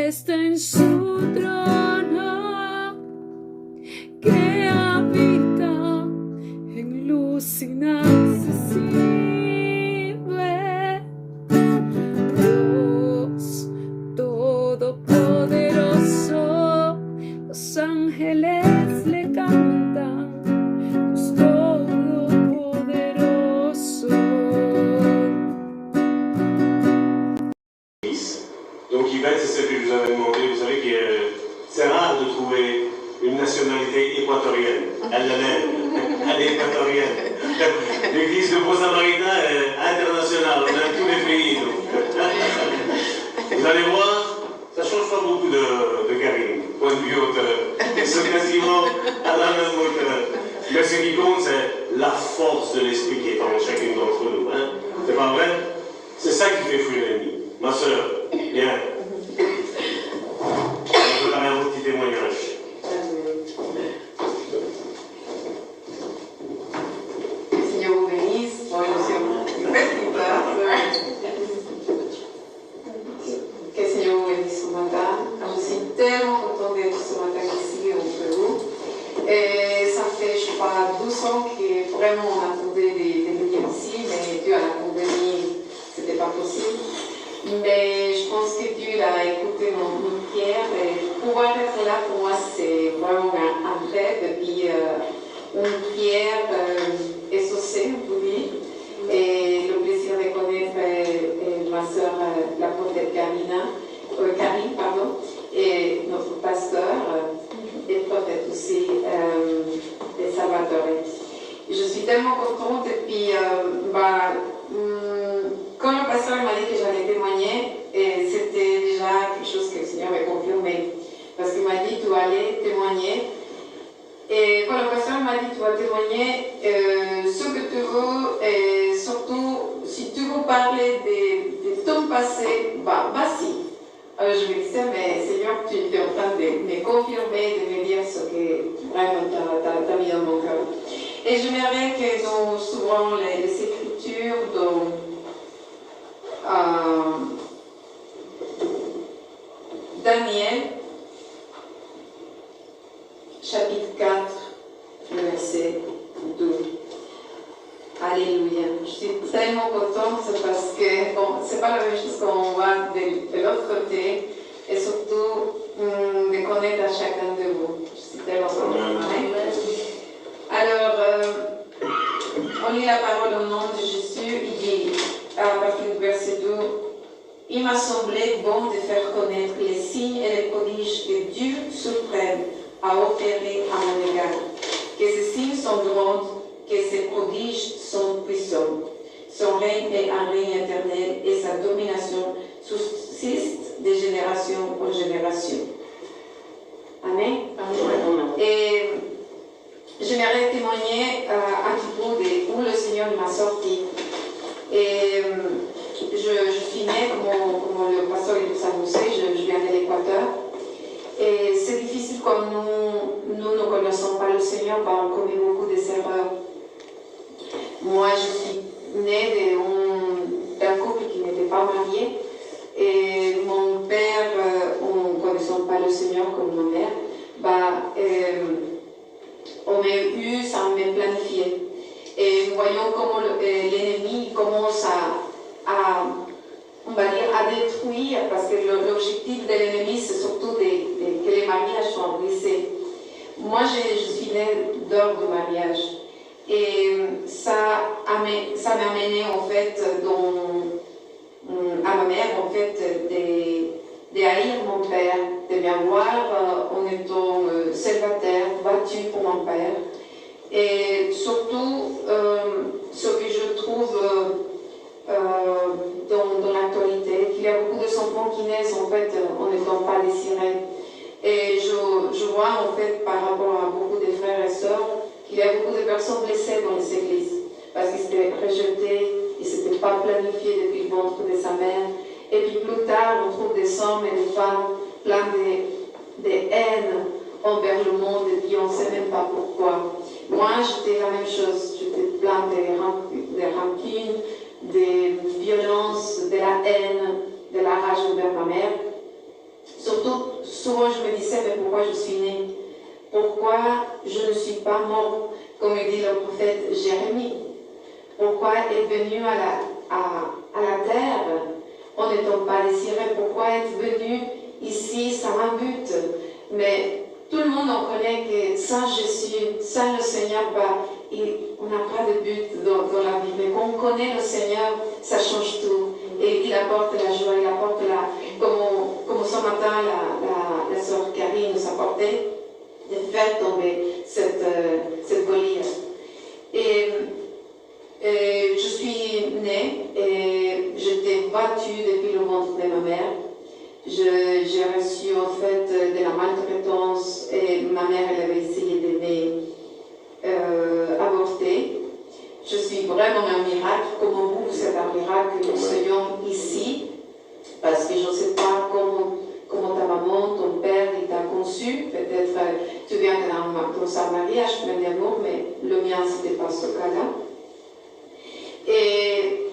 está en su trono, que habita en luz inaccesible. Dios todopoderoso, los ángeles le cantan, Dios todopoderoso. Donc Yvette, c'est ce que je vous avais demandé. Vous savez que c'est rare de trouver une nationalité équatorienne. Elle l'est. Elle est équatorienne. L'église de Beau-Samaritain est internationale, on a tous les pays. Donc. Vous allez voir, ça ne change pas beaucoup de Karim. Point de vue hauteur. Ils sont quasiment à la même hauteur. Mais ce qui compte, c'est la force de l'esprit qui est en chacune d'entre nous. Hein? C'est pas vrai? C'est ça qui fait fuir l'ennemi. Ma soeur, bien. On peut faire un petit témoignage. Seigneur vous bénisse. Moi, je suis une petite place. Que Seigneur vous bénisse ce matin. Je suis tellement contente d'être ce matin ici au Pérou. Et ça fait, je crois, 12 ans que vraiment on attendait des venir ici, mais dû à la pandémie, c'était pas possible. Mais je pense que Dieu a écouté mon prière et pouvoir être là pour moi c'est vraiment un rêve et puis une prière exaucée, on peut dire. Et le plaisir de connaître ma soeur, la prophète Karine, et notre pasteur et prophète aussi, et Salvatore. Je suis tellement contente et puis quand le pasteur m'a dit que j'allais témoigner, c'était déjà quelque chose que le Seigneur m'a confirmé. Parce qu'il m'a dit, tu vas aller témoigner. Et quand le pasteur m'a dit, tu vas témoigner, ce que tu veux, et surtout, si tu veux parler de ton passé, vas-y. Alors je me disais, mais Seigneur, tu es en train de me confirmer, de me dire ce que vraiment tu as mis dans mon cœur. Et j'aimerais que nous ouvrons les Écritures dans Daniel, chapitre 4, verset 2. Alléluia. Je suis tellement contente parce que c'est pas la même chose qu'on voit de l'autre côté et surtout de connaître à chacun de vous. Je suis tellement contente. Alors, on lit la parole au nom de Jésus. Il dit, à partir du verset 2, il m'a semblé bon de faire connaître les signes et les prodiges que Dieu suprême a opérés à mon égard. Que ces signes sont grands, que ces prodiges sont puissants. Son règne est un règne éternel et sa domination subsiste de génération en génération. Amen. Amen. Et j'aimerais témoigner un petit peu de où le Seigneur m'a sorti. Et je suis née, comme le pasteur l'a annoncé, je viens de l'Équateur. Et c'est difficile comme nous ne connaissons pas le Seigneur, on commet beaucoup d'erreurs. Moi, je suis née d'un couple qui n'était pas marié. Et mon père, en ne connaissant pas le Seigneur comme ma mère, on m'a eu sans me planifier. Et voyons comment l'ennemi commence on va dire, à détruire, parce que l'objectif de l'ennemi, c'est surtout que les mariages soient brisés. Moi, je suis née d'hors de mariage. Et ça m'a amené, en fait, à ma mère, en fait, de haïr mon père, de m'avoir en étant célibataire, battue pour mon père. Et surtout, ce que je trouve dans l'actualité, qu'il y a beaucoup d'enfants qui naissent en fait en n'étant pas désirés. Et je vois en fait par rapport à beaucoup de frères et sœurs qu'il y a beaucoup de personnes blessées dans les églises parce qu'ils étaient rejetés, ils ne s'étaient pas planifiés depuis le ventre de sa mère. Et puis plus tard, on trouve des hommes et des femmes pleins de haine envers le monde et puis on ne sait même pas pourquoi. Moi, j'étais la même chose, j'étais plein de rancune, de violence, de la haine, de la rage envers ma mère. Surtout souvent je me disais, mais pourquoi je suis née? Pourquoi je ne suis pas mort, comme dit le prophète Jérémie? Pourquoi être venu à la terre en n'étant pas désiré? Pourquoi être venu ici sans un but? Mais tout le monde en connaît que sans Jésus, sans le Seigneur, on n'a pas de but dans la vie. Mais quand on connaît le Seigneur, ça change tout. Et il apporte la joie, il apporte comme ce matin, la sœur Karine nous apportait, de faire tomber cette Goliath. Et je suis née et j'étais battue depuis le ventre de ma mère. J'ai reçu en fait de la maltraitance et ma mère elle avait essayé de m'avorter. Je suis vraiment un miracle, comme vous, c'est un miracle que nous soyons ici, parce que je ne sais pas comment ta maman, ton père, il t'a conçu. Peut-être tu viens dans un mariage plein d'amour, mais le mien, ce n'était pas ce cas-là. Et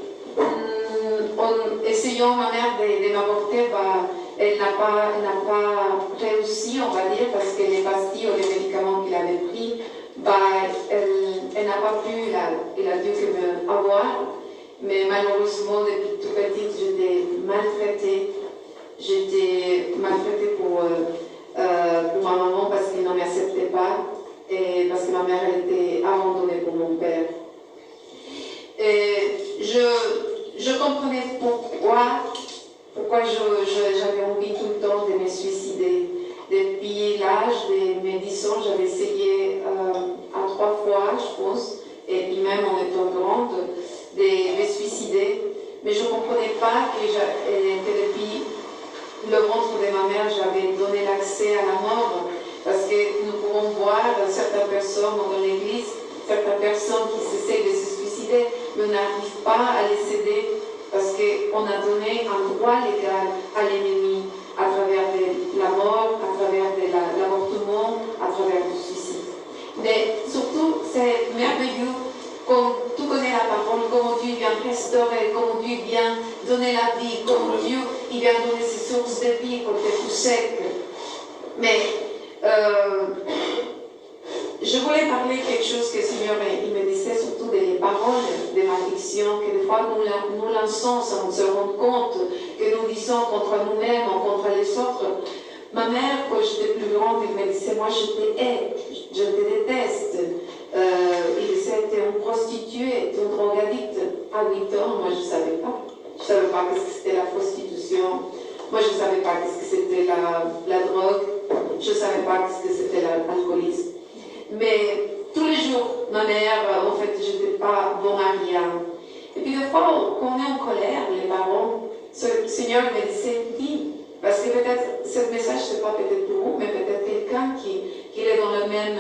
en essayant ma mère de m'avorter, elle n'a pas réussi, on va dire, parce que les pastilles ou les médicaments qu'il avait pris, elle n'a pas pu, elle a dû que m'avoir. Mais malheureusement, depuis tout petite, j'étais maltraitée. J'étais maltraitée pour ma maman parce qu'elle ne m'acceptait pas et parce que ma mère elle était abandonnée pour mon père. Et je comprenais pourquoi j'avais envie tout le temps de me suicider. Depuis l'âge de mes 10 ans, j'avais essayé à 3 fois, je pense, et puis même en étant grande, de me suicider. Mais je ne comprenais pas que depuis le ventre de ma mère, j'avais donné l'accès à la mort. Parce que nous pouvons voir certaines personnes dans l'église, certaines personnes qui essaient de se suicider, mais on n'arrive pas à les céder parce qu'on a donné un droit légal à l'ennemi à travers de la mort, à travers de l'avortement, à travers du suicide. Mais surtout, c'est merveilleux quand tu connais la parole, comment Dieu vient restaurer, comment Dieu vient donner la vie, comment Dieu il vient donner ses sources de vie quand tu es tout sec. Mais je voulais parler quelque chose que le Seigneur il me disait, surtout des paroles de malédiction, que des fois nous lançons sans se rendre compte, que nous disons contre nous-mêmes ou contre les autres. Ma mère, quand j'étais plus grande, elle me disait, moi je te hais, je te déteste. Il disait, t'es une prostituée, t'es une drogadicte. À 8 ans, moi je ne savais pas. Je ne savais pas ce que c'était la prostitution. Moi je ne savais pas ce que c'était la drogue. Je ne savais pas ce que c'était l'alcoolisme. Mais tous les jours, ma mère, en fait, je n'étais pas bon à rien. Et puis des fois, quand on est en colère, les parents, le Seigneur me disait, dis, parce que peut-être, ce message, ce n'est pas peut-être pour vous, mais peut-être quelqu'un qui est dans le même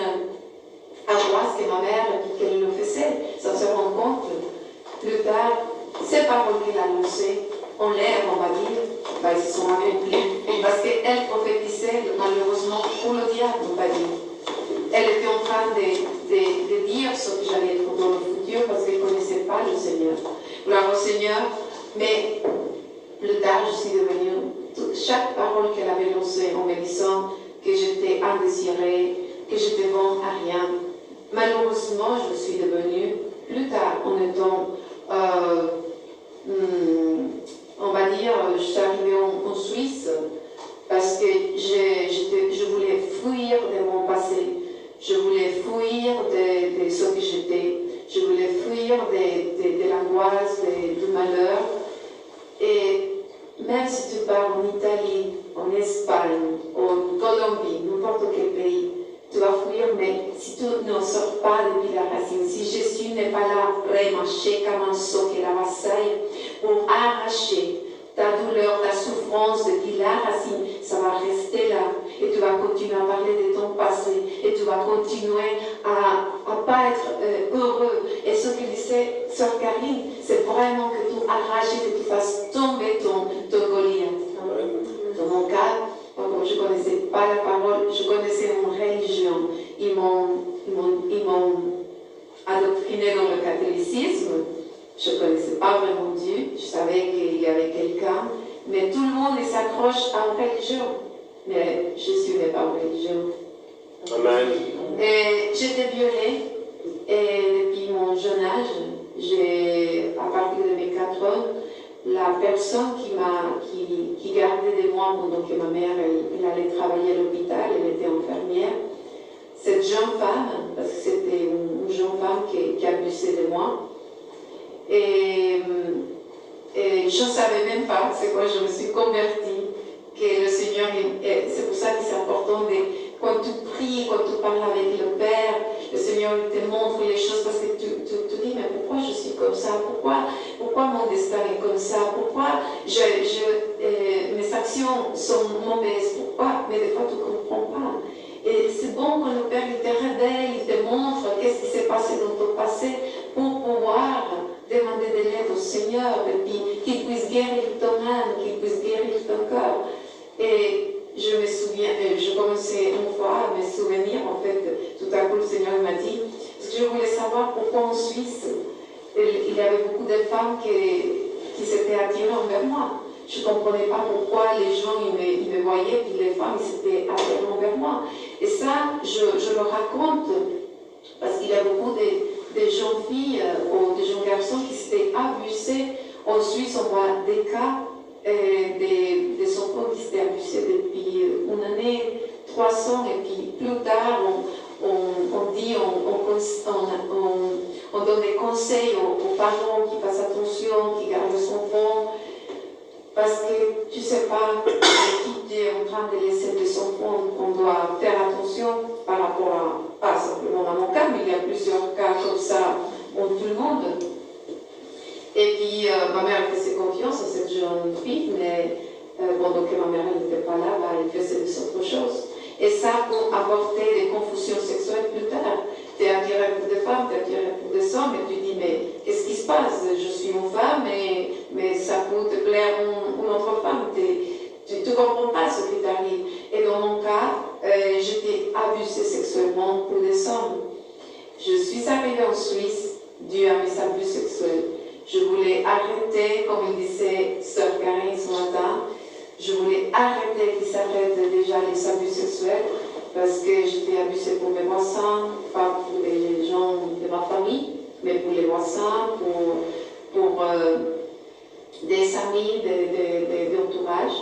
endroit que ma mère, qu'elle le faisait, ça se rend compte. Plus tard, ces paroles qu'il a lancées, en l'air, on va dire, ils se sont accomplies. Parce qu'elle prophétisait, malheureusement, pour le diable, on va dire. Elle était en train de dire ce que j'allais être dans le futur parce qu'elle ne connaissait pas le Seigneur. Gloire au Seigneur. Mais plus tard, je suis devenue, chaque parole qu'elle avait lancée en me disant que j'étais indésirée, que j'étais bon à rien. Malheureusement, je suis devenue, plus tard, en étant, on va dire, je suis arrivée en Suisse parce que je voulais fuir de mon passé. Je voulais fuir de ce que j'étais. Je voulais fuir de l'angoisse, du malheur. Et même si tu pars en Italie, en Espagne, en Colombie, n'importe quel pays, tu vas fuir, mais si tu ne sors pas depuis la racine, si Jésus n'est pas là, remarcher comme un saut qui la vassaille, pour arracher ta douleur, ta souffrance depuis la racine, ça va rester là. Et tu vas continuer à parler de ton passé. Et tu vas continuer à ne pas être heureux. Et ce que disait Sœur Karine, c'est vraiment que tu arraches et que tu fasses tomber ton Goliath. Dans mon cas, comme je ne connaissais pas la parole, je connaissais mon religion. Ils m'ont adoctriné dans le catholicisme. Je ne connaissais pas vraiment Dieu. Je savais qu'il y avait quelqu'un. Mais tout le monde s'accroche à une religion. mais Jésus n'est pas religieux. Amen. Et j'étais violée, et depuis mon jeune âge, à partir de mes 4 ans, la personne qui gardait de moi pendant que ma mère elle allait travailler à l'hôpital, elle était infirmière, cette jeune femme, parce que c'était une jeune femme qui abusait de moi, et je ne savais même pas, c'est quand je me suis convertie, que le Seigneur, c'est pour ça que c'est important quand tu pries, quand tu parles avec le Père, le Seigneur te montre les choses parce que tu te dis, mais pourquoi je suis comme ça? Pourquoi mon destin est comme ça? Pourquoi mes actions sont mauvaises? Pourquoi? Mais des fois, tu ne comprends pas. Et c'est bon quand le Père il te révèle, il te montre qu'est-ce qui s'est passé dans ton passé pour pouvoir demander de l'aide au Seigneur et puis qu'il puisse guérir ton âme, qu'il puisse guérir ton cœur. Et je me souviens, je commençais une fois à me souvenir, en fait, tout à coup le Seigneur m'a dit, parce que je voulais savoir pourquoi en Suisse, il y avait beaucoup de femmes qui s'étaient attirées envers moi. Je ne comprenais pas pourquoi les gens ils me voyaient, puis les femmes ils s'étaient attirées envers moi. Et ça, je le raconte, parce qu'il y a beaucoup de jeunes filles ou de jeunes garçons qui s'étaient abusés. En Suisse, on voit des cas des enfants qui s'étaient abusés depuis une année, 300, et puis plus tard, on donne des conseils aux parents qui fassent attention, qui gardent son enfant, parce que tu ne sais pas qui tu es en train de laisser des enfants, on doit faire attention par rapport à, pas simplement à mon cas, mais il y a plusieurs cas comme ça en tout le monde. Et puis, ma mère faisait confiance à cette jeune fille, mais pendant que ma mère n'était pas là, elle faisait des autres choses. Et ça pour apporter des confusions sexuelles plus tard. Tu es attiré pour des femmes, tu es attiré pour des hommes, et tu dis, mais qu'est-ce qui se passe? Je suis une femme, mais ça peut te plaire une autre femme. Tu ne comprends pas ce qui t'arrive. Et dans mon cas, j'étais abusée sexuellement pour des hommes. Je suis arrivée en Suisse dû à mes abus sexuels. Je voulais arrêter, comme il disait Sœur Karine ce matin, je voulais arrêter qu'ils s'arrêtent déjà les abus sexuels parce que j'étais abusée pour mes voisins, pas pour les gens de ma famille, mais pour les voisins, pour des amis, de l'entourage.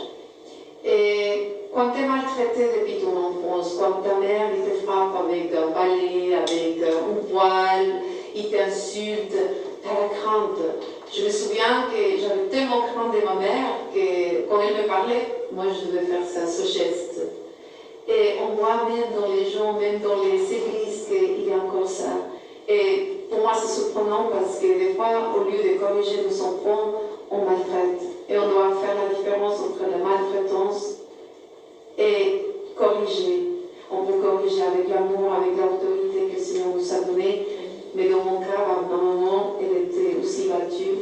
Et quand tu es maltraité depuis ton enfance, quand ta mère te frappe avec un balai, avec un poil, il t'insulte, tu as la crainte. Je me souviens que j'avais tellement crainte de ma mère que quand elle me parlait, moi je devais faire ça, ce geste. Et on voit même dans les gens, même dans les églises, qu'il y a encore ça. Et pour moi c'est surprenant parce que des fois, au lieu de corriger nos enfants, on maltraite. Et on doit faire la différence entre la maltraitance et corriger. On peut corriger avec l'amour, avec l'autorité que le Seigneur nous a donnée. Mais dans mon cas, à un moment, elle était aussi battue.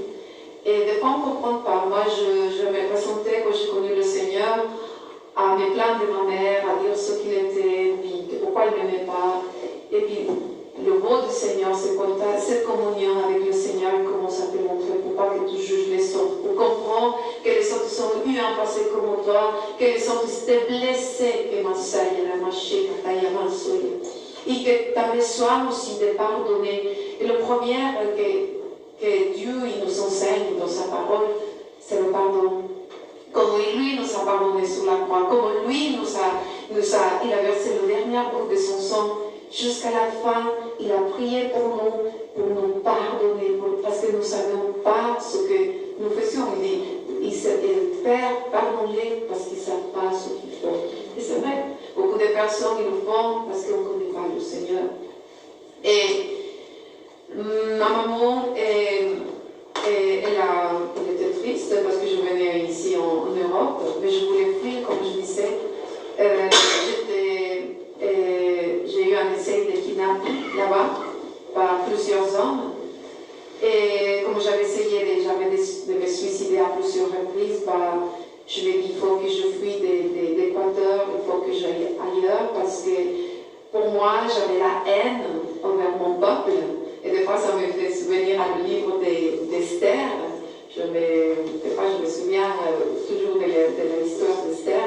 Et des fois, on ne comprend pas. Moi, je me présentais, quand j'ai connu le Seigneur, à me plaindre de ma mère, à dire ce qu'il était, puis pourquoi il ne m'aimait pas. Et puis, le mot du Seigneur, c'est quand tu as cette communion avec le Seigneur, il commence à te montrer pour pas que tu juges les autres, pour comprendre que les autres sont eu un passé comme toi, que les autres étaient blessés, que ma saille, la mâchée, que ta yamansoye. Et que tu as besoin aussi de pardonner. Et le premier que Dieu il nous enseigne dans sa parole, c'est le pardon. Comme lui nous a pardonné sur la croix, comme lui il a versé le dernier goutte de son sang, jusqu'à la fin, il a prié pour nous pardonner, parce que nous ne savions pas ce que nous faisions. Il dit, Père, pardonne-les parce qu'ils ne savent pas ce qu'ils font. Et c'est vrai, beaucoup de personnes ils le font parce qu'on ne connaît pas le Seigneur. Et ma maman, elle était triste parce que je venais ici en Europe, mais je voulais fuir, comme je disais. J'ai eu un essai de kidnapping là-bas par plusieurs hommes. Et comme j'avais essayé de me suicider à plusieurs reprises, je me dis qu'il faut que je fuis d'Équateur, il faut que j'aille ailleurs, parce que pour moi, j'avais la haine envers mon peuple. Et des fois, ça me fait souvenir à le livre d'Esther. Des fois, je me souviens toujours de l'histoire d'Esther,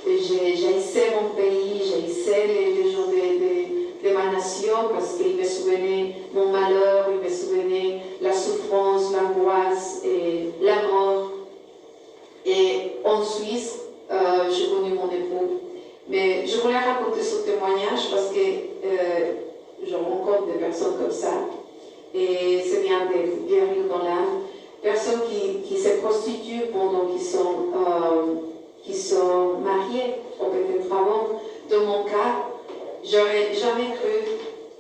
et j'haïssais mon pays, j'haïssais les gens de ma nation parce qu'il me souvenait mon malheur, il me souvenait la souffrance, l'angoisse et la mort. Et en Suisse, j'ai connu mon époux. Mais je voulais raconter ce témoignage parce que je rencontre des personnes comme ça. Et c'est bien de guérir dans l'âme. Personnes qui se prostituent pendant qu'ils sont mariés, ou peut-être avant. Dans mon cas, j'aurais jamais cru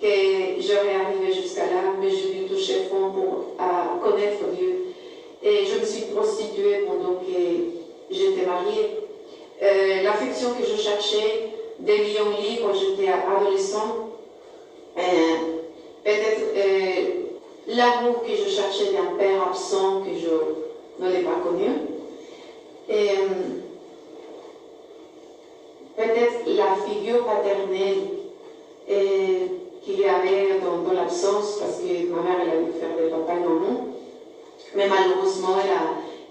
que j'aurais arrivé jusqu'à là, mais j'ai dû toucher fond pour connaître Dieu. Et je me suis prostituée pendant que j'étais mariée. L'affection que je cherchais des lions libres quand j'étais adolescent, peut-être l'amour que je cherchais d'un père absent que je ne l'ai pas connu, et peut-être la figure paternelle qu'il y avait dans l'absence, parce que ma mère elle a dû faire des campagnes en nous, mais malheureusement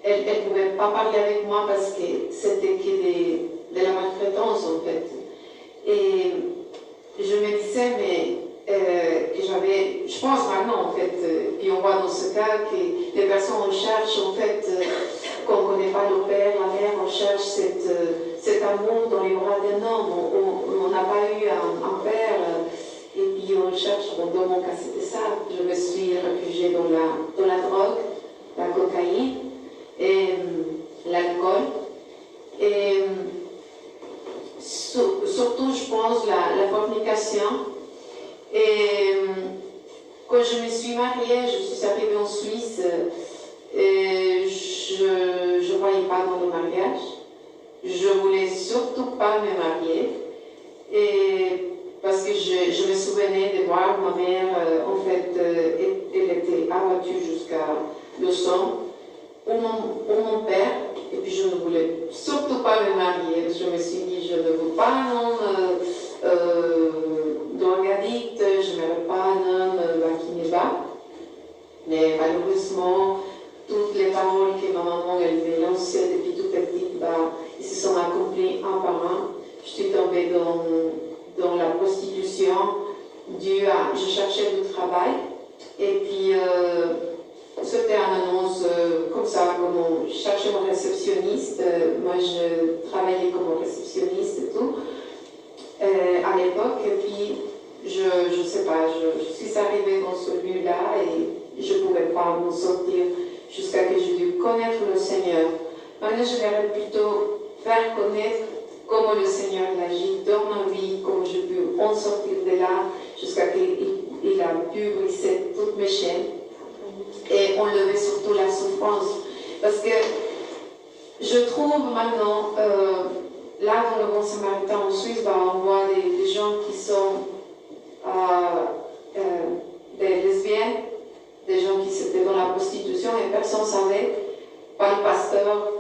elle ne pouvait pas parler avec moi parce que c'était que de la maltraitance en fait. Et je me disais, mais je pense maintenant en fait, puis on voit dans ce cas que les personnes on cherche en fait, qu'on ne connaît pas le père, la mère, on cherche cet amour dans les bras d'un homme, on n'a pas eu un père, et puis on cherche, dans mon cas c'était ça, je me suis réfugiée dans la drogue, la cocaïne, et l'alcool, et surtout je pense la fornication. Et quand je me suis mariée, je suis arrivée en Suisse, et je ne voyais pas dans le mariage, je ne voulais surtout pas me marier, et parce que je me souvenais de voir ma mère, en fait, elle était abattue jusqu'à le sang, ou mon père, et puis je ne voulais surtout pas me marier. Je me suis dit, je ne veux pas un homme drogadicte, je ne veux pas un homme qui me bat. Mais malheureusement, toutes les paroles que ma maman elle me lançait depuis toute petite, ils se sont accomplies un par un. Je suis tombée dans la prostitution, je cherchais du travail, et puis c'était une annonce comme ça, comme je cherchais mon réceptionniste. Moi, je travaillais comme réceptionniste et tout, à l'époque. Et puis, je ne sais pas, je suis arrivée dans ce lieu-là et je ne pouvais pas m'en sortir jusqu'à ce que j'ai dû connaître le Seigneur. Maintenant, je vais plutôt faire connaître comment le Seigneur agit dans ma vie, comment je peux en sortir de là, jusqu'à ce qu'il a pu briser toutes mes chaînes et enlever surtout la souffrance. Parce que je trouve maintenant, là dans le Bon Samaritain en Suisse, on voit des gens qui sont des lesbiennes, des gens qui étaient dans la prostitution et personne ne savait, pas le pasteur,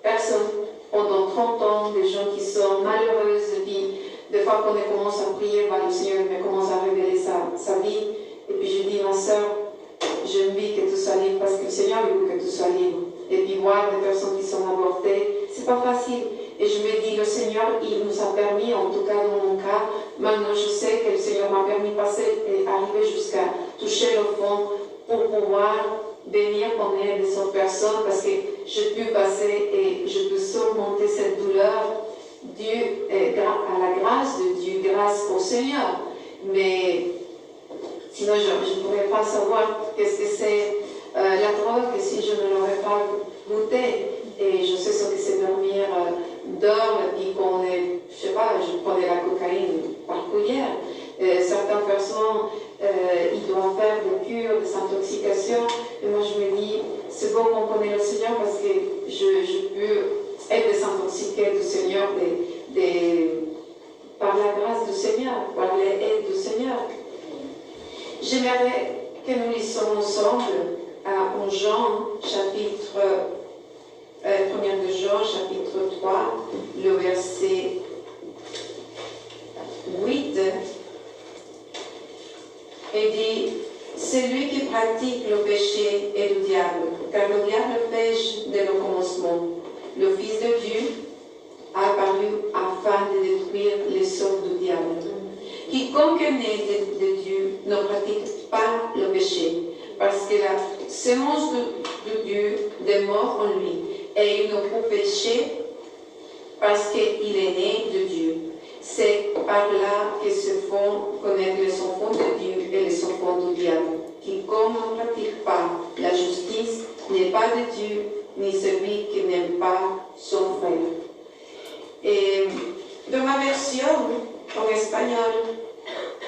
personne. Pendant 30 ans, des gens qui sont malheureuses, et puis des fois quand on commence à prier, le Seigneur me commence à révéler sa vie, et puis je dis, ma soeur, je me dis que tu sois libre, parce que le Seigneur veut que tu sois libre. Et puis voir des personnes qui sont avortées, c'est pas facile. Et je me dis, le Seigneur, il nous a permis, en tout cas dans mon cas, maintenant je sais que le Seigneur m'a permis de passer et arriver jusqu'à toucher le fond pour pouvoir venir en aide de cette personne, parce que je peux passer et je peux surmonter cette douleur due à la grâce de Dieu, grâce au Seigneur. Mais sinon, je ne pourrais pas savoir qu'est-ce que c'est la drogue si je ne l'aurais pas goûté. Et je sais ce que c'est dormir d'or, et puis qu'on est, je sais pas, je prenais la cocaïne par cuillère. Certaines personnes, ils doivent faire des cures, des intoxications. Et moi, je me dis, c'est bon qu'on connaît le Seigneur parce que je peux être désintoxiquée du Seigneur par la grâce du Seigneur, par l'aide du Seigneur. J'aimerais que nous lissions ensemble en Jean, chapitre 1 de Jean, chapitre 3, le verset 8. Et dit, c'est lui qui pratique le péché et le diable, car le diable pêche dès le commencement. Le Fils de Dieu a apparu de détruire les œuvres du diable. Quiconque est né de Dieu ne pratique pas le péché, parce que la semence de Dieu demeure en lui, et il ne peut pécher parce qu'il est né de Dieu. C'est par là que se font connaître les enfants de Dieu et les enfants du diable. Quiconque ne pratique pas la justice n'est pas de Dieu, ni celui qui n'aime pas son frère. Et dans ma version, en espagnol,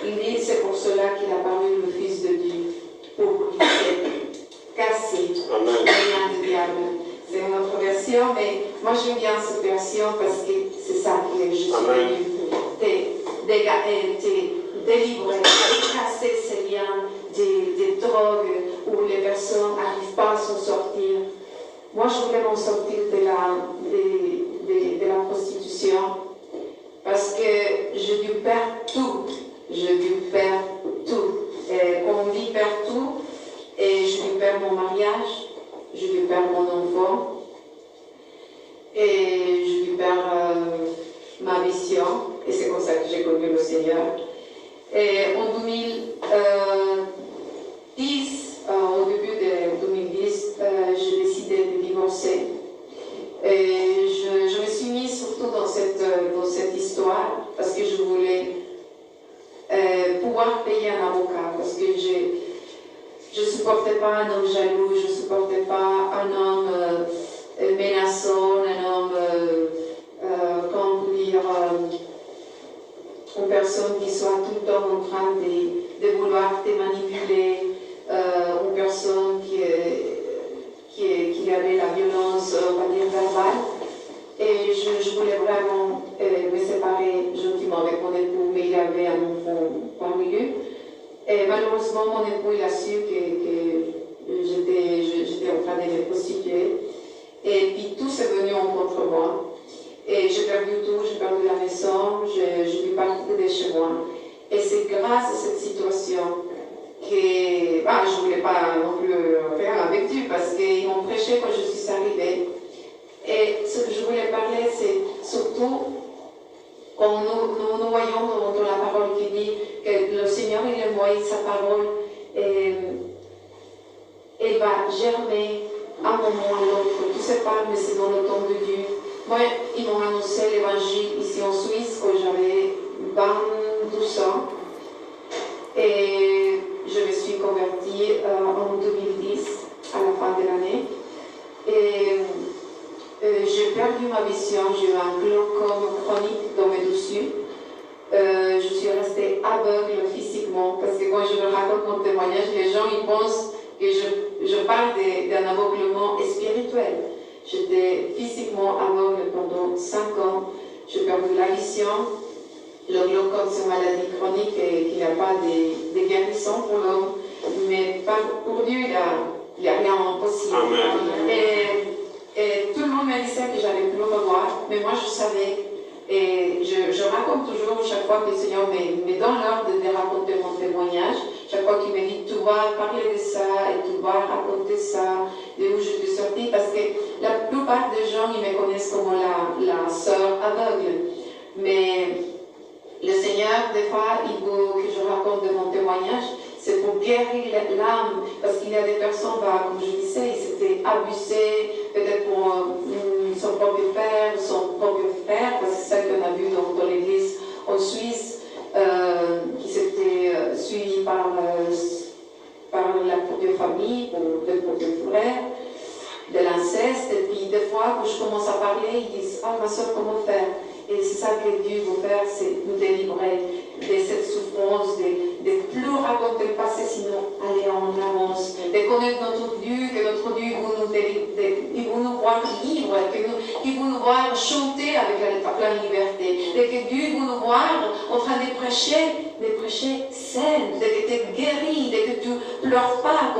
il dit c'est pour cela qu'il a parlé le Fils de Dieu, pour casser les liens du diable. C'est une autre version, mais moi j'aime bien cette version parce que c'est ça qui est juste délivrer, casser ces liens des drogues où les personnes n'arrivent pas à s'en sortir. Moi je voulais m'en sortir de la prostitution parce que j'ai dû perdre tout. J'ai dû perdre tout. Et on dit perdre tout, et j'ai dû perdre mon mariage. J'ai dû perdre mon enfant et j'ai dû perdre ma mission, et c'est comme ça que j'ai connu le Seigneur. Et en 2010, au début de 2010, j'ai décidé de divorcer. Et je me suis mise surtout dans cette histoire parce que je voulais pouvoir payer un avocat, parce que je ne supportais pas un homme jaloux, je ne supportais pas un homme menaçant, un homme, comment dire, une personne qui soit tout le temps en train de vouloir te manipuler, une personne qui avait la violence, on va dire, verbale. Et je voulais vraiment me séparer gentiment avec mon époux, mais il avait un enfant parmi eux. Et malheureusement, mon époux il a su que j'étais en train de me prostituer. Et puis tout s'est venu en contre moi. Et j'ai perdu tout, j'ai perdu la maison, je suis partie de chez moi. Et c'est grâce à cette situation que je ne voulais pas non plus faire avec Dieu parce qu'ils m'ont prêché quand je suis arrivée. Et ce que je voulais parler, c'est surtout quand nous voyons dans la parole qui dit que le Seigneur, il envoie sa parole et elle va germer un moment à l'autre. Tout se parle, mais c'est dans le temps de Dieu. Moi, ils m'ont annoncé l'évangile ici en Suisse quand j'avais 22 ans. Et je me suis convertie en 2010, à la fin de l'année. Et j'ai perdu ma vision, j'ai eu un glaucome chronique dans mes dessus. Je suis restée aveugle physiquement parce que quand je me raconte mon témoignage, les gens ils pensent que je parle d'un aveuglement spirituel. J'étais physiquement aveugle pendant 5 ans. J'ai perdu la vision. Le glaucome, c'est une maladie chronique et qu'il n'y a pas de guérison pour l'homme. Mais pour Dieu, il n'y a rien d'impossible. Et tout le monde me disait que j'allais plus me voir, mais moi je savais. Et je raconte toujours, chaque fois que le Seigneur me donne l'ordre de raconter mon témoignage, chaque fois qu'il me dit tu vas parler de ça et tu vas raconter ça, de où je suis sortie, parce que la plupart des gens ils me connaissent comme la sœur aveugle. Mais le Seigneur, des fois, il veut que je raconte de mon témoignage, c'est pour guérir l'âme, parce qu'il y a des personnes, comme je disais, ils s'étaient abusés, peut-être pour son propre père, son propre frère, parce que c'est ça qu'on a vu dans l'église en Suisse, qui s'était suivi par la propre famille, pour le propre frère, de l'inceste. Et puis des fois, quand je commence à parler, ils disent « Ah, ma soeur, comment faire ?» Et c'est ça que Dieu veut faire, c'est nous délivrer de cette souffrance, de plus raconter le passé, sinon aller en avance, de connaître notre Dieu, que notre Dieu veut nous voir libres, qu'il veut nous voir chanter avec la liberté, et que Dieu veut nous voir en train de prêcher saine, de que tu es guéri, de que tu ne pleures pas,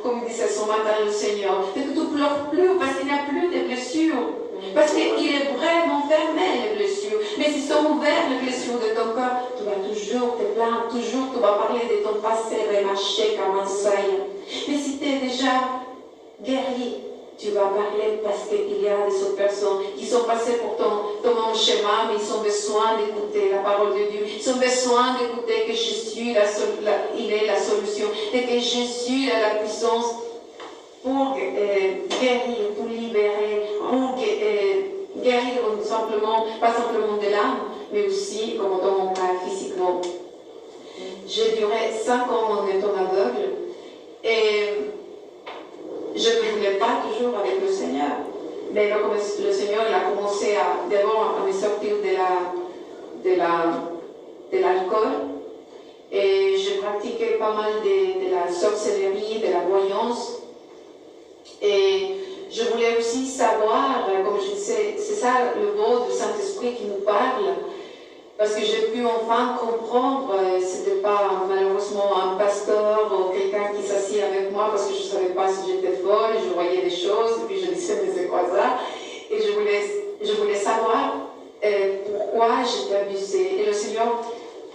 comme disait ce matin le Seigneur, de que tu ne pleures plus parce qu'il n'y a plus de blessures. Parce qu'il est vraiment fermé, les blessures. Mais s'ils sont ouverts, les blessures de ton corps, tu vas toujours te plaindre, toujours tu vas parler de ton passé remarché comme un saille. Mais si tu es déjà guéri, tu vas parler parce qu'il y a des autres personnes qui sont passées pour ton schéma, mais ils ont besoin d'écouter la parole de Dieu. Ils ont besoin d'écouter que Jésus, il est la solution, et que Jésus a la puissance pour guérir, pour libérer, pour guérir simplement, pas simplement de l'âme, mais aussi, comme dans mon cas, physiquement. J'ai duré 5 ans en étant aveugle et je ne voulais pas toujours avec le Seigneur. Mais le Seigneur il a commencé d'abord à me sortir de l'alcool. Et je pratiquais pas mal de la sorcellerie, de la voyance. Et je voulais aussi savoir, comme je disais, c'est ça le mot du Saint-Esprit qui nous parle. Parce que j'ai pu enfin comprendre, c'était pas malheureusement un pasteur ou quelqu'un qui s'assied avec moi parce que je ne savais pas si j'étais folle, je voyais des choses, et puis je disais mais c'est quoi ça? Et je voulais savoir pourquoi j'étais abusée. Et le Seigneur,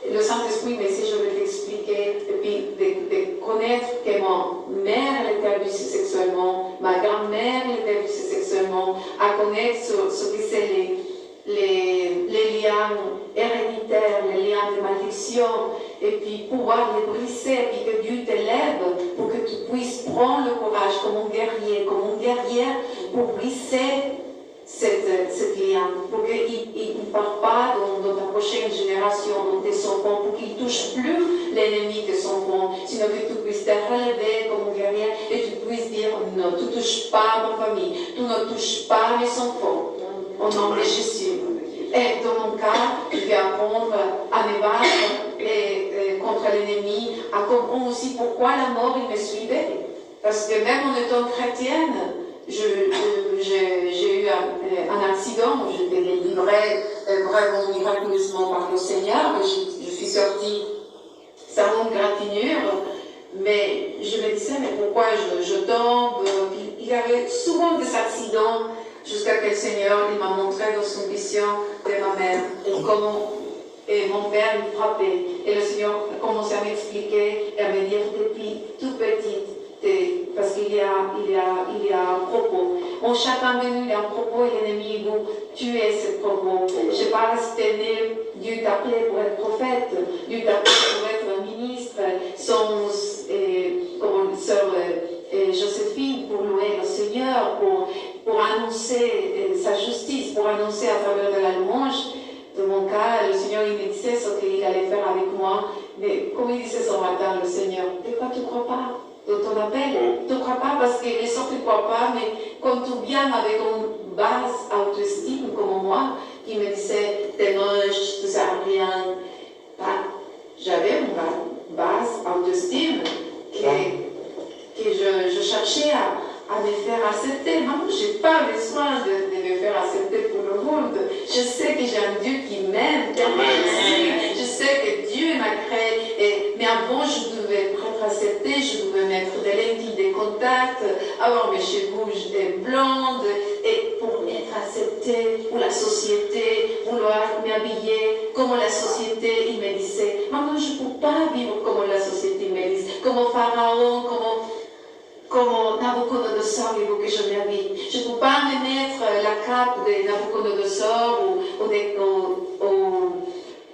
le Saint-Esprit me dit, je vais t'expliquer, et puis de connaître que ma mère était abusée sexuellement, ma grand-mère était abusée sexuellement, à connaître ce que c'est les liens héréditaires, les liens de malédiction, et puis pouvoir les briser, et puis que Dieu t'élève pour que tu puisses prendre le courage comme un guerrier, pour briser cette lien, pour qu'il ne part pas dans ta prochaine génération, dans tes enfants, pour qu'il ne touche plus l'ennemi de son enfant, sinon que tu puisses te relever comme un guerrier et tu puisses dire non, tu ne touches pas ma famille, tu ne touches pas mes enfants, au nom de Jésus. Et dans mon cas, je vais apprendre à me battre contre l'ennemi, à comprendre aussi pourquoi la mort il me suivait. Parce que même en étant chrétienne, j'ai eu un accident où j'étais délivrée vraiment miraculeusement par le Seigneur. Je suis sortie sans gratinure, mais je me disais, mais pourquoi je tombe? Il y avait souvent des accidents jusqu'à que le Seigneur il m'a montré dans son vision de ma mère et comment mon père me frappait. Et le Seigneur a commencé à m'expliquer et à me dire depuis toute petite, parce qu'il y a un propos. En chacun de nous, il y a un propos et l'ennemi veut tuer ce propos. Je ne sais pas si tu es né, Dieu t'appelait pour être prophète, Dieu t'appelait pour être ministre, comme sœur Joséphine, pour louer le Seigneur, pour annoncer sa justice, pour annoncer à travers de la louange. Dans mon cas, le Seigneur il me disait ce qu'il allait faire avec moi. Mais comme il disait ce matin, le Seigneur, de quoi tu ne crois pas dans ton appel? Tu ne crois pas parce que les autres ne croient pas, mais quand tu viens avec une basse auto-estime comme moi, qui me disait, t'es moche, tu ne sers à rien, j'avais une basse auto-estime que je cherchais à me faire accepter. Maman, je n'ai pas besoin de me faire accepter pour le monde. Je sais que j'ai un Dieu qui m'aime, je sais que Dieu m'a créé. Mais avant, je devais être acceptée, je devais mettre des lentilles de contact, avoir mes cheveux blondes, et pour être acceptée pour la société, vouloir m'habiller comme la société, il me disait, maman, je ne peux pas vivre comme la société me dit, comme Pharaon, comme Nabucodonosor, il veut que je m'habille. Je ne peux pas me mettre la cape de Nabucodonosor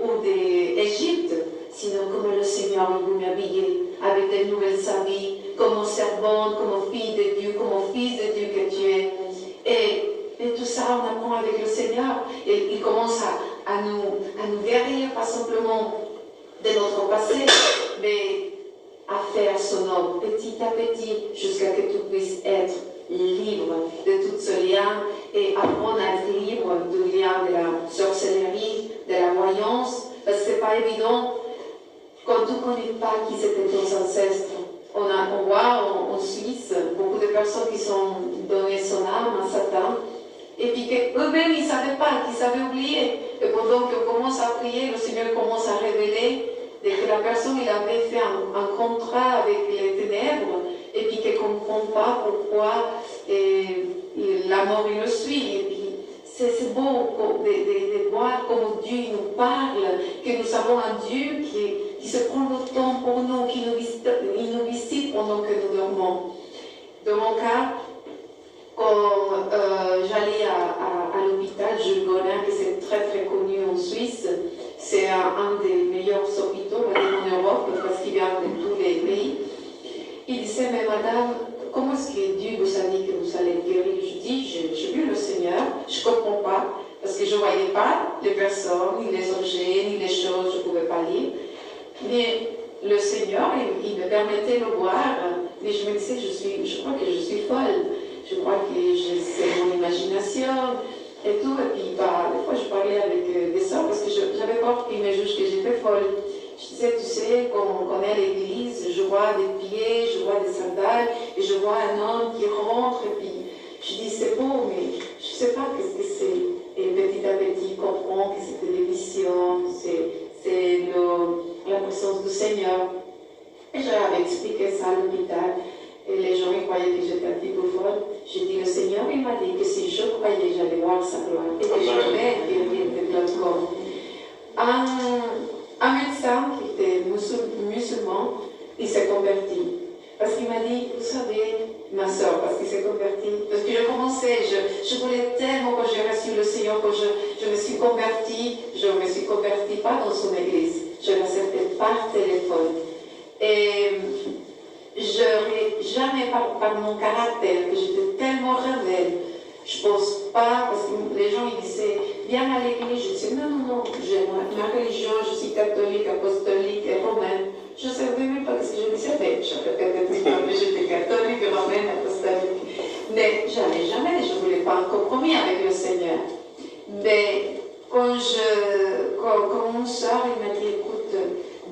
ou d'Égypte, sinon comme le Seigneur veut m'habiller avec des nouvelles habits, comme servante, comme fille de Dieu, comme fils de Dieu que tu es. Et tout ça, on apprend avec le Seigneur. Et il commence à nous guérir, pas simplement de notre passé, mais à faire son œuvre petit à petit jusqu'à ce que tu puisses être libre de tout ce lien et apprendre à être libre du lien de la sorcellerie, de la voyance, parce que ce n'est pas évident quand tu ne connais pas qui c'était tes ancêtres. On voit en Suisse beaucoup de personnes qui sont données son âme à Satan et puis qu'eux-mêmes ils ne savaient pas, qu'ils avaient oublié. Et pendant qu'on commence à prier, le Seigneur commence à révéler que la personne il avait fait un contrat avec les ténèbres et puis qu'elle ne comprend pas pourquoi la mort il le suit. Et puis c'est beau de voir comment Dieu nous parle, que nous avons un Dieu qui se prend le temps pour nous, il nous visite pendant que nous dormons. Dans mon cas, un des meilleurs hôpitaux en Europe, parce qu'il vient de tous les pays. Il disait, mais madame, comment est-ce que Dieu vous a dit que vous allez guérir? Je dis, j'ai vu le Seigneur, je ne comprends pas, parce que je ne voyais pas les personnes, ni les objets, ni les choses, je ne pouvais pas lire. Mais le Seigneur, il me permettait de voir, mais je me disais, je crois que je suis folle, je crois que c'est mon imagination, et tout. Et puis, des fois, je parlais avec des sœurs, parce que j'avais peur qu'ils me jugent que j'étais folle. Je disais, tu sais, quand on est à l'église, je vois des pieds, je vois des sandales, et je vois un homme qui rentre, et puis je dis, c'est beau, mais je ne sais pas qu'est-ce que c'est. Et petit à petit, il comprend que c'était des visions, c'est la présence du Seigneur. Et j'avais expliqué ça à l'hôpital, et les gens ils croyaient que j'étais un petit peu folle. J'ai dit, le Seigneur, il m'a dit que si je croyais, j'allais voir sa gloire, et que je vais guérir de notre corps. Un médecin qui était musulman, il s'est converti. Parce qu'il m'a dit, vous savez, ma soeur, parce qu'il s'est converti. Parce que je commençais, je voulais tellement quand j'ai reçu le Seigneur, quand je me suis convertie, je ne me suis convertie pas dans son église, je l'acceptais par téléphone. Et je n'aurais jamais, par mon caractère, que j'étais tellement rebelle, je ne pense pas, parce que les gens ils disaient, viens à l'église, je disais, non, j'ai ma religion, je suis catholique, apostolique et romaine. Je ne savais même pas ce que je disais, mais j'étais catholique, romaine, apostolique. Mais jamais, je ne voulais pas un compromis avec le Seigneur. Mais quand mon soeur il m'a dit, écoute,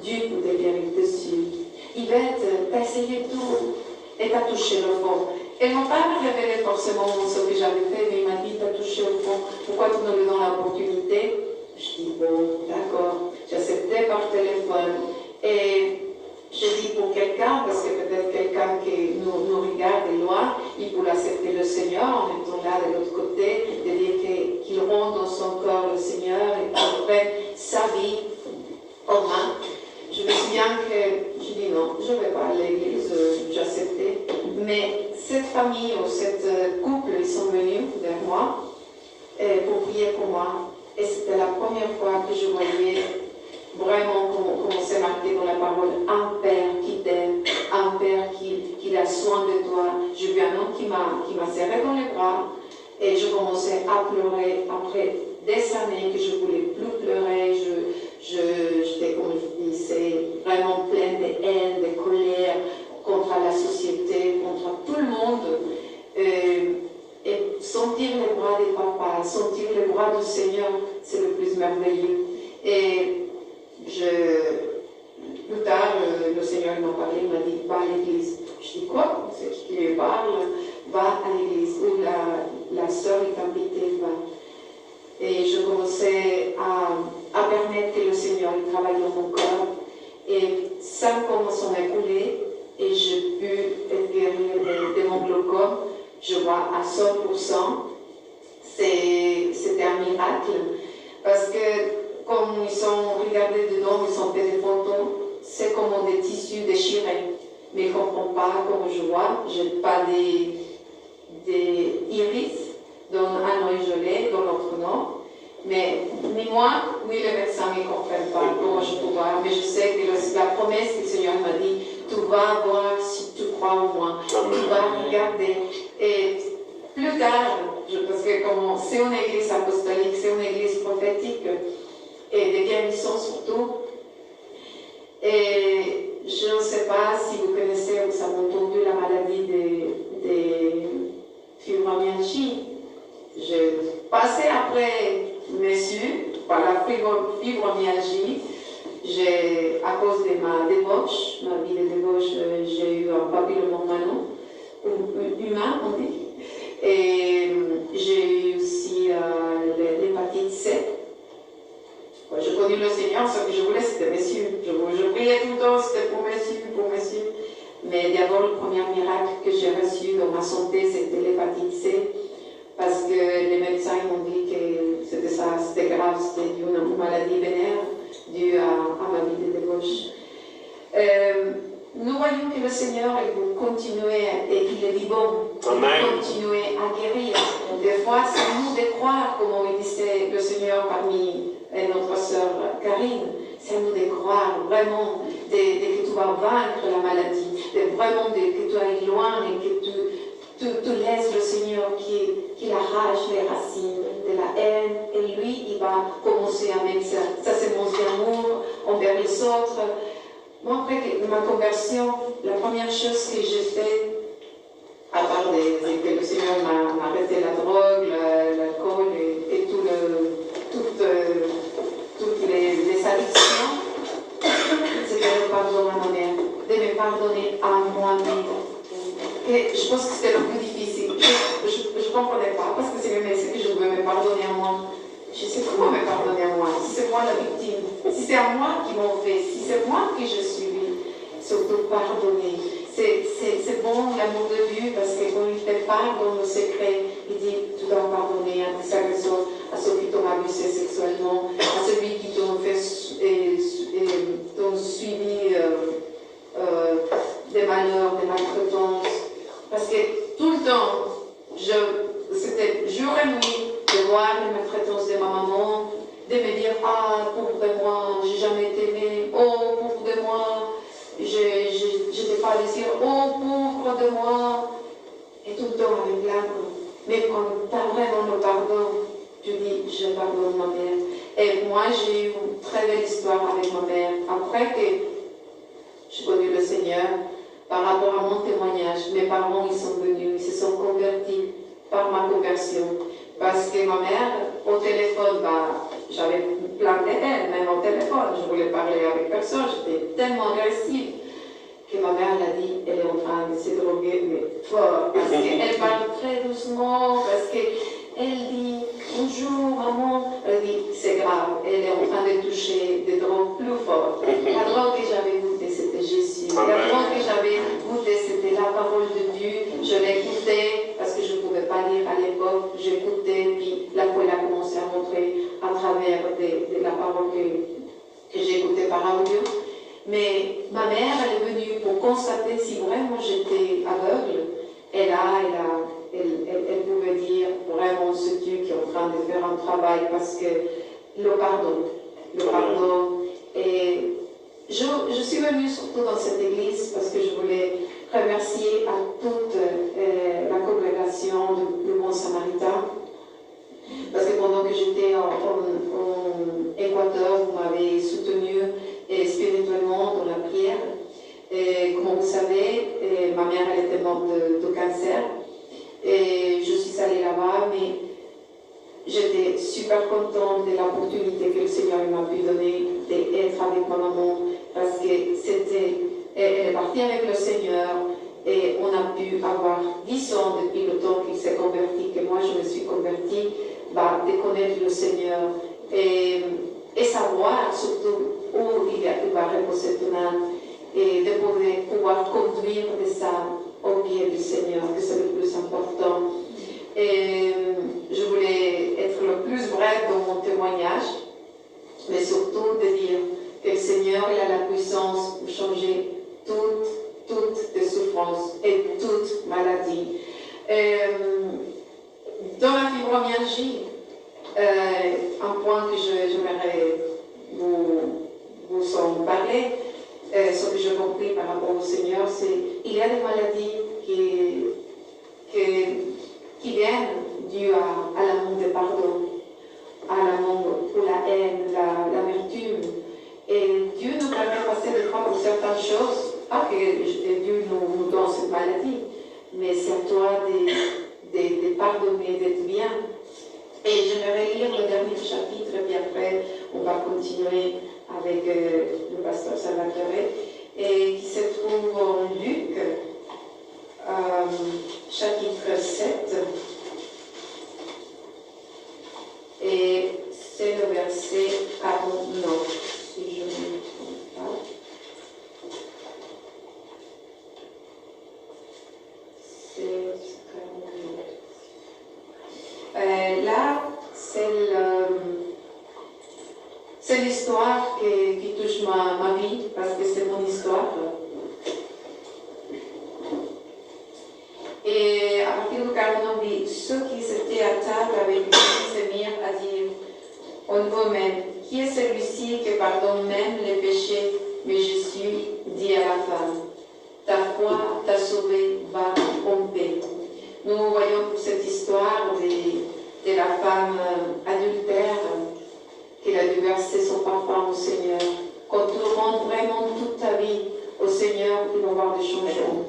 Dieu peut te guérir dessus. Il va t'essayer tout et t'as touché le fond. Elle ne m'a pas révélé forcément ce que j'avais fait, mais il m'a dit, t'as touché au fond, pourquoi tu me donnes l'opportunité? Je dis, bon, d'accord. J'acceptais par téléphone. Et je dis pour quelqu'un, parce que peut-être quelqu'un qui nous regarde de loin, il peut accepter le Seigneur en étant là de l'autre côté, de dire qu'il rentre dans son corps le Seigneur et qu'il prenne sa vie en main. Je me souviens que je dis non, je ne vais pas à l'église, j'acceptais. Mais cette famille ou cette couple, ils sont venus vers moi pour prier pour moi. Et c'était la première fois que je voyais vraiment comment c'est marqué dans la parole, un Père qui t'aime, un Père qui a soin de toi. J'ai vu un homme qui m'a serré dans les bras et je commençais à pleurer après des années que je ne voulais plus pleurer. J'étais, comme je disais, vraiment pleine de haine, de colère contre la société, contre tout le monde. Et sentir les bras des papas, sentir les bras du Seigneur, c'est le plus merveilleux. Et plus tard, le Seigneur m'a parlé, il m'a dit, va à l'église. Je dis, quoi? C'est qui lui parle? Va à l'église. Où la sœur est invitée, va. Et je commençais à permettre que le Seigneur travaille dans mon corps. Et 5 ans sont écoulés et j'ai pu être guérie de mon glaucome. Je vois à 100%. C'était un miracle. Parce que comme ils sont regardés dedans, ils sont faits des photos, c'est comme des tissus déchirés. Mais je ne comprends pas comme je vois. Je n'ai pas des iris dans un œil gelé, dans l'autre non. Mais ni moi, ni les médecins ne comprennent pas comment je peux voir. Mais je sais que la promesse que le Seigneur m'a dit, tu vas voir si tu crois en moi. Tu vas regarder. Et plus tard, parce que c'est une église apostolique, c'est une église prophétique, et des guérissons surtout. Et je ne sais pas si vous connaissez, vous avez entendu la maladie des fibromyalgie. J'ai passé après monsieur par la fibromyalgie. À cause de ma débauche, ma vie de débauche, j'ai eu un papillomavirus humain, on dit. Et j'ai eu aussi l'hépatite C. Je connais le Seigneur, ce que je voulais, c'était monsieur. Je priais tout le temps, c'était pour monsieur. Mais d'abord, le premier miracle que j'ai reçu dans ma santé, c'était l'hépatite C. Parce que les médecins m'ont dit que c'était grave, c'était une maladie vénère due à ma vie de débauche. Nous voyons que le Seigneur il continue et qu'il est vivant, il continue à guérir. Des fois, c'est nous de croire, comme il disait le Seigneur parmi notre sœur Karine. c'est à nous de croire vraiment que tu vas vaincre la maladie, vraiment que tu ailles loin et que tu laisses le Seigneur qui arrache les racines de la haine, et lui, il va commencer à mettre sa semence d'amour envers les autres. Moi, après ma conversion, la première chose que j'ai fait, à part que le Seigneur m'a arrêté la drogue, l'alcool et toutes les addictions, c'était le pardon à ma mère, de me pardonner à moi-même. Et je pense que c'était le plus difficile. Je ne comprenais pas, parce que c'est le Messie que je veux me pardonner à moi. Je sais comment me pardonner à moi, si c'est moi la victime, si c'est à moi qui m'ont fait, si c'est moi qui je suis, surtout pardonner. C'est bon l'amour de Dieu, parce que quand il te parle dans le secret, il dit tu dois pardonner à tes agresseurs, à ceux qui t'ont abusé sexuellement, à celui qui t'ont suivi des malheurs, des maltraitances. Parce que tout le temps, c'était jour et nuit de voir les maltraitances de ma maman, de me dire ah, pauvre de moi, j'ai jamais été aimée, oh, pauvre de moi, je n'étais pas désirée, oh, pauvre de moi, et tout le temps avec larmes. Mais quand tu as vraiment le pardon, tu dis je pardonne ma mère. Et moi, j'ai eu une très belle histoire avec ma mère. Après que j'ai connu le Seigneur, par rapport à mon témoignage, mes parents ils sont venus, ils se sont convertis par ma conversion. Parce que ma mère, au téléphone, j'avais plein d'elle, même au téléphone, je voulais parler avec personne, j'étais tellement agressive que ma mère l'a dit, elle est en train de se droguer, mais fort, parce qu'elle parle très doucement, parce qu'elle dit bonjour maman, elle dit c'est grave, elle est en train de toucher des drogues plus fortes. La drogue que j'avais goûtée, c'était Jésus. La drogue que j'avais goûtée, c'était la parole de Dieu. Je l'écoutais parce que je ne pouvais pas lire à l'époque. J'écoutais, puis la foi a commencé à montrer à travers de la parole que j'écoutais par audio. Mais ma mère, elle est venue pour constater si vraiment j'étais aveugle. Et là, elle pouvait dire vraiment ce Dieu qui est en train de faire un travail, parce que le pardon. Et je suis venue surtout dans cette église parce que je voulais remercier à toute la congrégation du Bon Samaritain. Parce que pendant que j'étais en Équateur, vous m'avez soutenu spirituellement dans la prière. Et comme vous savez, ma mère elle était morte de cancer. Et je suis allée là-bas, mais j'étais super contente de l'opportunité que le Seigneur m'a pu donner d'être avec ma maman, parce que elle est partie avec le Seigneur, et on a pu avoir 10 ans depuis le temps qu'il s'est converti, que moi je me suis convertie, de connaître le Seigneur et savoir surtout où il va reposer ton âme, et de pouvoir conduire des âmes au pied du Seigneur, que c'est le plus important. Et je voulais être le plus vrai dans mon témoignage, mais surtout de dire que le Seigneur il a la puissance pour changer toutes les souffrances et toute maladie. Dans la fibromyalgie, un point que j'aimerais vous en parler, ce que j'ai compris par rapport au Seigneur, c'est qu'il y a des maladies qui viennent dues à l'amour de pardon, à l'amour pour la haine, l'amertume. Et Dieu nous permet de passer des fois pour certaines choses, pas que Dieu nous donne cette maladie, mais c'est à toi de pardonner, d'être bien. Et j'aimerais lire le dernier chapitre, puis après on va continuer avec le pasteur Salvatore, et qui se trouve en Luc, chapitre 7, et c'est le verset 49, si je ne me trompe pas. C'est 49. Là, c'est l'histoire qui touche ma vie, parce que c'est mon histoire. Et à partir du 49, ceux qui étaient à table avec lui se mirent à dire en eux-mêmes, qui est celui-ci qui pardonne même les péchés? Mais Jésus dit à la femme, ta foi t'a sauvée, va en paix. Nous voyons pour cette histoire de la femme adultère qui a dû verser son parfum au Seigneur. Quand tu rends vraiment toute ta vie au Seigneur, il va y avoir des changements.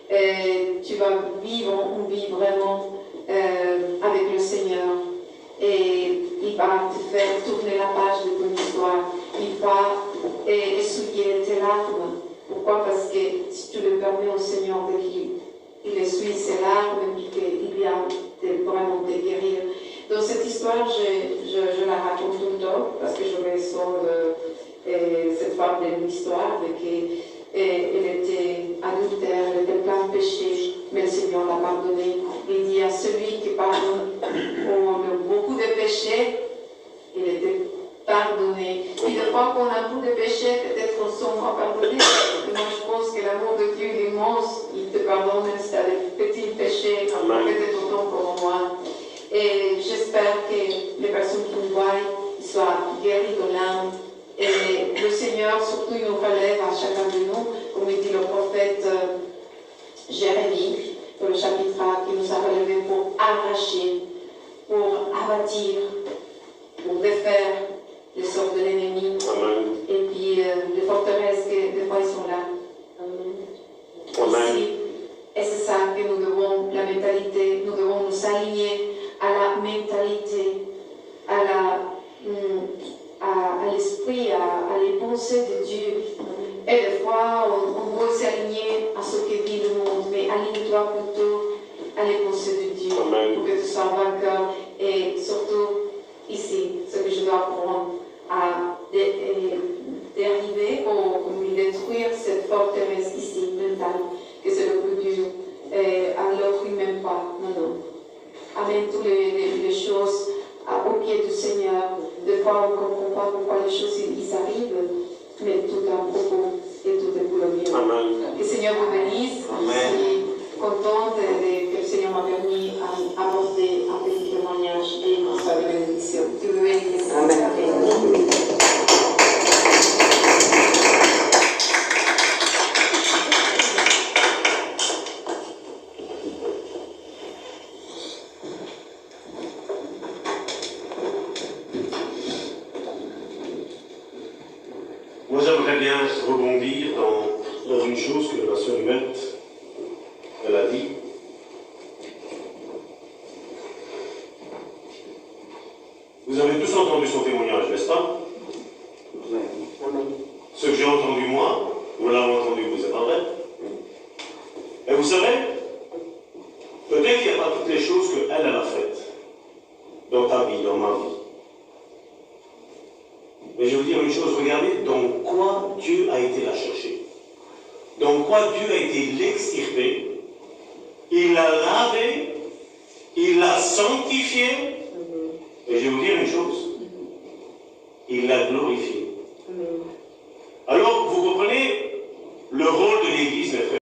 Et tu vas vivre une vie vraiment avec le Seigneur. Et il va te faire tourner la page de ton histoire. Il va essuyer tes larmes. Pourquoi? Parce que si tu le permets au Seigneur de qu'il essuie ses larmes et qu'il vient vraiment te guérir. Dans cette histoire, je la raconte tout le temps parce que je me sens cette femme de l'histoire elle était adultère, elle était pleine de péchés, mais le Seigneur l'a pardonnée. Il dit à celui qui pardonne beaucoup de péchés, il était pardonné. Et des fois qu'on a beaucoup de péchés, peut-être qu'on sont moins pardonnés. Moi, je pense que l'amour de Dieu est immense. Il te pardonne même si tu as des petits péchés, peut-être autant comme moi. Et j'espère que les personnes qui nous voient soient guéries de l'âme. Et le Seigneur, surtout, il nous relève à chacun de nous, comme dit le prophète Jérémie, dans le chapitre 1, qui nous a relevés pour arracher, pour abattre, pour défaire les sorts de l'ennemi. Et puis les forteresses que des fois ils sont là. Amen. Ici. Et c'est ça que nous devons, la mentalité, nous devons nous aligner à la mentalité, à l'esprit, à les pensées de Dieu. Et des fois, on veut s'aligner à ce que dit le monde, mais aligne-toi plutôt à les pensées de Dieu. Amen. Pour que tu sois vainqueur. Et surtout, ici, ce que je dois apprendre à dériver ou détruire cette forteresse ici, mentale, que c'est le plus dur. Alors, il ne m'aime pas. Non. Amène toutes les choses au pied du Seigneur. Des fois, on ne comprend pas pourquoi les choses ils arrivent, mais tout a un propos et tout est pour le mieux. Amen. Que le Seigneur vous bénisse. Amen. Je suis contente que le Seigneur m'a permis d'apporter un petit témoignage et une histoire de bénédiction. Que vous bénisse. Amen. Moi, j'aimerais bien rebondir dans une chose que la sœur Yvette, elle a dit. Vous avez tous entendu son témoignage, n'est-ce pas? Ce que j'ai entendu moi, vous l'avez entendu vous, c'est pas vrai? Et vous savez, peut-être qu'il n'y a pas toutes les choses qu'elle a faites dans ta vie, dans ma vie. Mais je vais vous dire une chose, regardez dans quoi Dieu a été la chercher. Dans quoi Dieu a été l'extirper. Il l'a lavé, il l'a sanctifié. Et je vais vous dire une chose, il l'a glorifié. Alors, vous comprenez le rôle de l'Église, mes frères.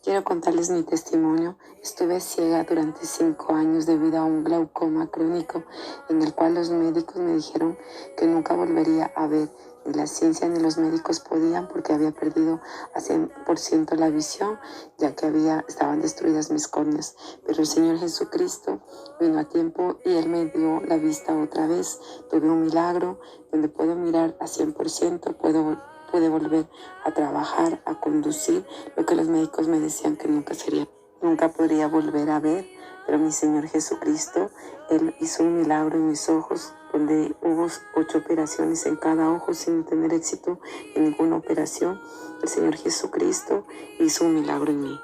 Quiero contarles mi testimonio. Estuve ciega durante 5 años debido a un glaucoma crónico en el cual los médicos me dijeron que nunca volvería a ver. Ni la ciencia ni los médicos podían porque había perdido a 100% la visión, ya que estaban destruidas mis córneas. Pero el Señor Jesucristo vino a tiempo y Él me dio la vista otra vez. Tuve un milagro donde puedo mirar a 100%, pude volver a trabajar, a conducir, lo que los médicos me decían que nunca podría volver a ver, pero mi Señor Jesucristo, Él hizo un milagro en mis ojos, donde hubo 8 operaciones en cada ojo sin tener éxito en ninguna operación. El Señor Jesucristo hizo un milagro en mí.